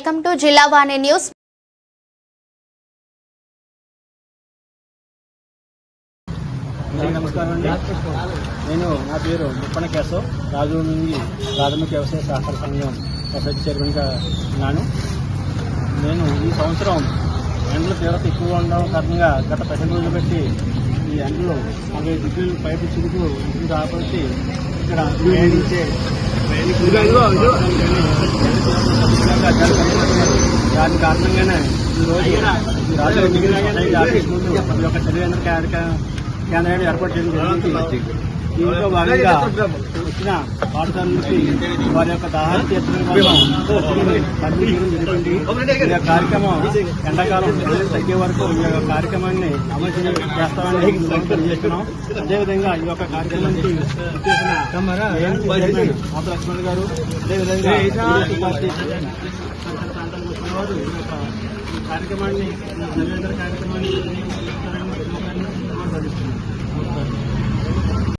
Welcome to జిల్లా వాణి news. నమస్కారం అండి. నా పేరు ముప్పన కేశవ్, రాజూరు నుంచి ప్రాథమిక వ్యవసాయ సహకార సంఘం ఎస్ఐ చైర్మన్గా ఉన్నాను. నేను ఈ సంవత్సరం ఎండల తీవ్రత ఎక్కువగా ఉండడం కారణంగా గత 15 రోజులు బట్టి ఈ ఎండలు 40 డిగ్రీలు పైపు చురుకు ఇంటికి రాబట్టి ఇక్కడ దాని కారణంగానే ఈరోజు ఈ రాజూరు సొసైటీ ఆఫీస్ ముందు ప్రతి ఒక్క చదివేంద్ర కేంద్రాన్ని ఏర్పాటు చేయడం జరిగింది. దీంట్లో భాగంగా వచ్చిన పాఠశాలకి వారి యొక్క దాహాన్ని తీర్చడం జరిగింది. ఈ యొక్క కార్యక్రమం ఎండాకాలం తగ్గే వరకు ఈ యొక్క కార్యక్రమాన్ని అమలు చేస్తామని తెలియజేస్తున్నాం. అదేవిధంగా ఈ యొక్క కార్యక్రమానికి చేసిన మాత లక్ష్మణ్ గారు, అదేవిధంగా ప్రాంతానికి వచ్చిన వారు ఈ యొక్క కార్యక్రమాన్ని కార్యక్రమాన్ని